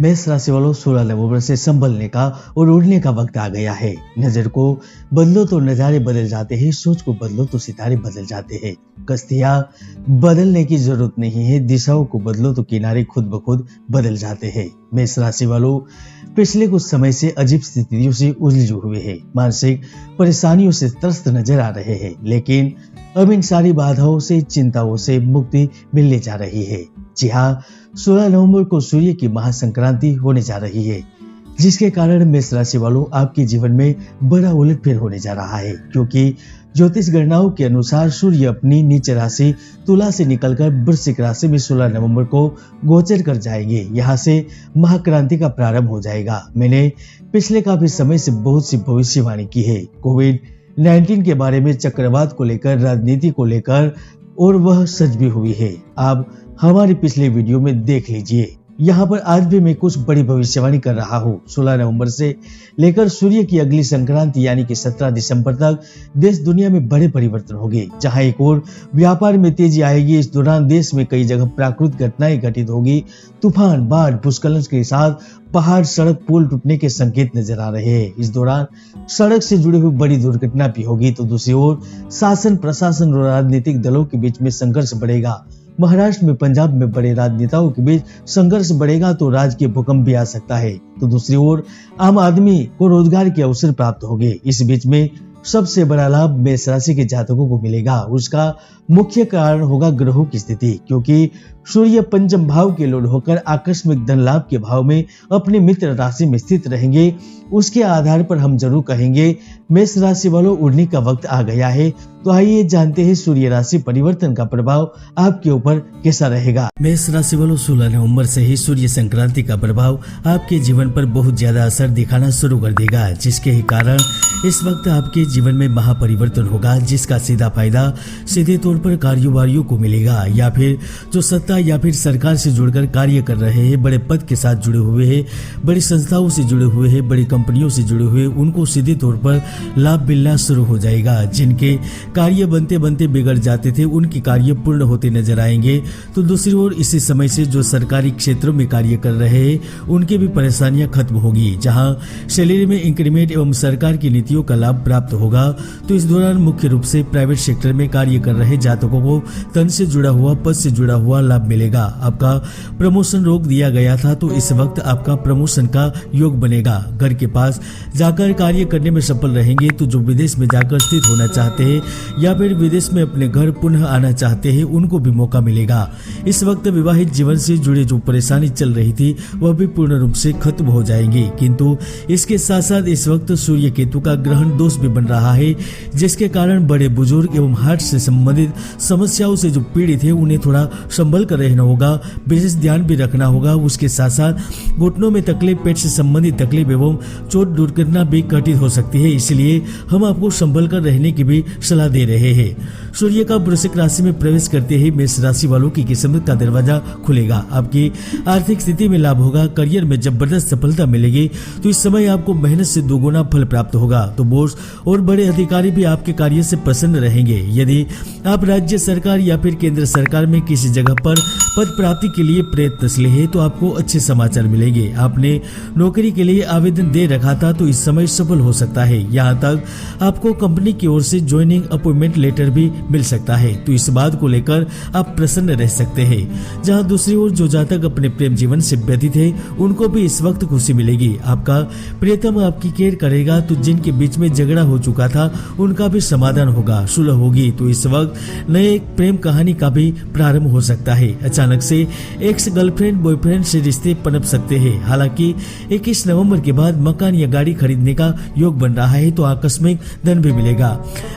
मेष राशि वालों 16 नवंबर से संभलने का और उड़ने का वक्त आ गया है। नजर को बदलो तो नजारे बदल जाते हैं, सोच को बदलो तो सितारे बदल जाते हैं। कश्तियां बदलने की जरूरत नहीं है, दिशाओं को बदलो तो किनारे खुद ब खुद बदल जाते हैं। मेष राशि वालों पिछले कुछ समय से अजीब स्थितियों से उलझे हुए हैं, मानसिक परेशानियों से त्रस्त नजर आ रहे हैं, लेकिन अब इन सारी बाधाओं से, चिंताओं से मुक्ति मिलने जा रही है। जी हाँ, 16 नवंबर को सूर्य की महासंक्रांति होने जा रही है, जिसके कारण मेष राशि वालों आपके जीवन में बड़ा उलटफेर होने जा रहा है, क्योंकि ज्योतिष गणनाओं के अनुसार सूर्य अपनी नीच राशि तुला से निकलकर वृश्चिक राशि में 16 नवंबर को गोचर कर जाएंगे। यहाँ से महाक्रांति का प्रारंभ हो जाएगा। मैंने पिछले काफी समय से बहुत सी भविष्यवाणी की है, कोविड-19 के बारे में, चक्रवात को लेकर, राजनीति को लेकर, और वह सच भी हुई है। आप हमारी पिछले वीडियो में देख लीजिए। यहाँ पर आज भी मैं कुछ बड़ी भविष्यवाणी कर रहा हूँ। 16 नवंबर से लेकर सूर्य की अगली संक्रांति यानी कि 17 दिसंबर तक देश दुनिया में बड़े परिवर्तन होंगे। जहाँ एक और व्यापार में तेजी आएगी, इस दौरान देश में कई जगह प्राकृतिक घटनाएं घटित होगी। तूफान, बाढ़, भूस्खलन के साथ पहाड़, सड़क, पुल टूटने के संकेत नजर आ रहे हैं। इस दौरान सड़क से जुड़ी हुई बड़ी दुर्घटना भी होगी। तो दूसरी ओर शासन, प्रशासन और राजनीतिक दलों के बीच में संघर्ष बढ़ेगा। महाराष्ट्र में, पंजाब में बड़े राजनेताओं के बीच संघर्ष बढ़ेगा तो राज्य के भूकंप भी आ सकता है। तो दूसरी ओर आम आदमी को रोजगार के अवसर प्राप्त होंगे। इस बीच में सबसे बड़ा लाभ मेष राशि के जातकों को मिलेगा। उसका मुख्य कारण होगा ग्रहों की स्थिति, क्योंकि सूर्य पंचम भाव के लॉर्ड होकर आकस्मिक धन लाभ के भाव में अपने मित्र राशि में स्थित रहेंगे। उसके आधार पर हम जरूर कहेंगे मेष राशि वालों उड़ने का वक्त आ गया है। तो आइए जानते हैं सूर्य राशि परिवर्तन का प्रभाव आपके ऊपर कैसा रहेगा। मेष राशि वालों 16 नवंबर से ही सूर्य संक्रांति का प्रभाव आपके जीवन पर बहुत ज्यादा असर दिखाना शुरू कर देगा, जिसके ही कारण इस वक्त आपके जीवन में महापरिवर्तन होगा, जिसका सीधा फायदा सीधे तौर पर कारोबारियों को मिलेगा, या फिर जो सत्ता या फिर सरकार से जुड़कर कार्य कर रहे हैं, बड़े पद के साथ जुड़े हुए हैं, बड़ी संस्थाओं से जुड़े हुए हैं, बड़ी कंपनियों से जुड़े हुए, उनको सीधे तौर पर लाभ मिलना शुरू हो जाएगा। जिनके कार्य बनते बनते बिगड़ जाते थे, उनके कार्य पूर्ण होते नजर आएंगे। तो दूसरी ओर इसी समय से जो सरकारी क्षेत्रों में कार्य कर रहे हैं, उनकी भी परेशानियां खत्म होगी। जहां सैलरी में इंक्रीमेंट एवं सरकार की नीतियों का लाभ प्राप्त होगा, तो इस दौरान मुख्य रूप से प्राइवेट सेक्टर में कार्य कर रहे जातकों को तन से जुड़ा हुआ, पद से जुड़ा हुआ लाभ मिलेगा। आपका प्रमोशन रोक दिया गया था, तो इस वक्त आपका प्रमोशन का योग बनेगा। घर के पास जाकर कार्य करने में सफल रहेंगे। तो जो विदेश में जाकर स्थित होना चाहते हैं या फिर विदेश में अपने घर पुनः आना चाहते हैं, उनको भी मौका मिलेगा। इस वक्त विवाहित जीवन से जुड़े जो परेशानी चल रही थी, वह भी पूर्ण रूप से खत्म हो जाएंगी। किंतु इसके साथ साथ इस वक्त सूर्य केतु का ग्रहण दोष भी बन रहा है, जिसके कारण बड़े बुजुर्ग एवं हार्ट से संबंधित समस्याओं से जो पीड़ित है, उन्हें थोड़ा संभल कर रहना होगा, विशेष ध्यान भी रखना होगा। उसके साथ साथ घुटनों में तकलीफ, पेट से संबंधित तकलीफ एवं चोट दुर्घटना भी घटित हो सकती है, इसलिए हम आपको संभल कर रहने की भी सलाह दे रहे हैं। सूर्य का वृश्चिक राशि में प्रवेश करते ही मेष राशि वालों की किस्मत का दरवाजा खुलेगा। आपकी आर्थिक स्थिति में लाभ होगा, करियर में जबरदस्त सफलता मिलेगी। तो इस समय आपको मेहनत से दोगुना फल प्राप्त होगा। तो बॉस और बड़े अधिकारी भी आपके कार्य से प्रसन्न रहेंगे। यदि आप राज्य सरकार या फिर केंद्र सरकार में किसी जगह पर पद प्राप्ति के लिए प्रयत्नशील है, तो आपको अच्छे समाचार मिलेंगे। आपने नौकरी के लिए आवेदन दे रखा था, तो इस समय सफल हो सकता है। यहाँ तक आपको कंपनी की ओर से ज्वाइनिंग अपॉइंटमेंट लेटर भी मिल सकता है। तो इस बात को लेकर आप प्रसन्न रह सकते हैं। जहाँ दूसरी ओर जो जातक अपने प्रेम जीवन से व्यतीत है, उनको भी इस वक्त खुशी मिलेगी। आपका प्रियतम आपकी केयर करेगा। तो जिनके बीच में झगड़ा हो चुका था, उनका भी समाधान होगा, सुलह होगी। तो इस वक्त नए प्रेम कहानी का भी प्रारंभ हो सकता है। अचानक से एक्स गर्लफ्रेंड बॉयफ्रेंड से रिश्ते पनप सकते हैं। हालांकि 21 नवंबर के बाद मकान या गाड़ी खरीदने का योग बन रहा है, तो आकस्मिक धन भी मिलेगा।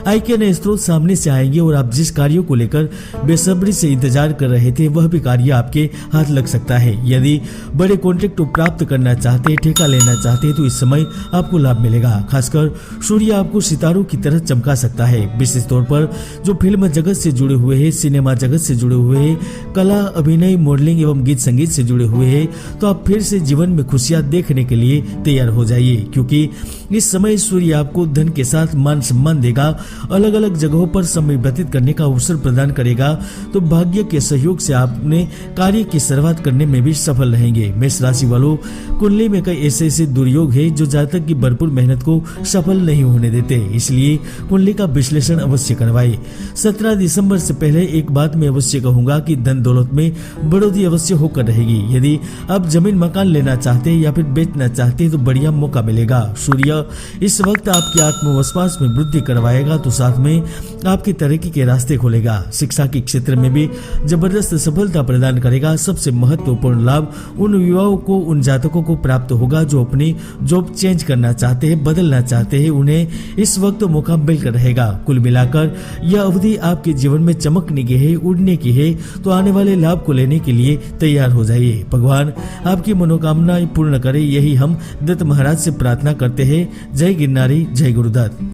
आय के नए स्रोत सामने से आएंगे और आप जिस कार्यों को लेकर बेसब्री से इंतजार कर रहे थे, वह भी कार्य आपके हाथ लग सकता है। यदि बड़े कॉन्ट्रैक्ट को प्राप्त करना चाहते हैं, ठेका लेना चाहते हैं, तो इस समय आपको लाभ मिलेगा। खासकर सूर्य आपको आपको सितारों की तरह चमका सकता है। विशेष तौर पर जो फिल्म जगत से जुड़े हुए हैं, सिनेमा जगत से जुड़े हुए हैं, कला, अभिनय, मॉडलिंग एवं गीत संगीत से जुड़े हुए हैं, तो आप फिर से जीवन में खुशियां देखने के लिए तैयार हो जाइए, क्योंकि इस समय सूर्य आपको धन के साथ मान सम्मान देगा, अलग अलग जगहों पर समय व्यतीत करने का अवसर प्रदान करेगा। तो भाग्य के सहयोग से आपने कार्य की शुरुआत करने में भी सफल रहेंगे। मेष राशि वालों, कुंडली में कई ऐसे दुर्योग है जो जातक की भरपूर मेहनत को सफल नहीं होने देते, इसलिए कुंडली का विश्लेषण अवश्य करवाएं। 17 दिसंबर से पहले एक बात मैं अवश्य कहूंगा कि धन दौलत में बढ़ोतरी अवश्य होकर रहेगी। यदि आप जमीन मकान लेना चाहते हैं या फिर बेचना चाहते हैं तो बढ़िया मौका मिलेगा। सूर्य इस वक्त आपके आत्मविश्वास में वृद्धि करवाएगा, तो साथ में आपकी तरक्की के रास्ते खोलेगा। शिक्षा के क्षेत्र में भी जबरदस्त सफलता प्रदान करेगा। सबसे महत्वपूर्ण लाभ उन युवाओं को, उन जातकों को प्राप्त होगा जो अपनी जॉब चेंज करना चाहते हैं, बदलना चाहते हैं, उन्हें इस वक्त मौका मिलकर रहेगा। कुल मिलाकर यह अवधि आपके जीवन में चमकने की है, उड़ने की है, तो आने वाले लाभ को लेने के लिए तैयार हो जाइए। भगवान आपकी मनोकामनाएं पूर्ण करे, यही हम दत्त महाराज से प्रार्थना करते हैं। जय गिरनारी, जय गुरुदत्त।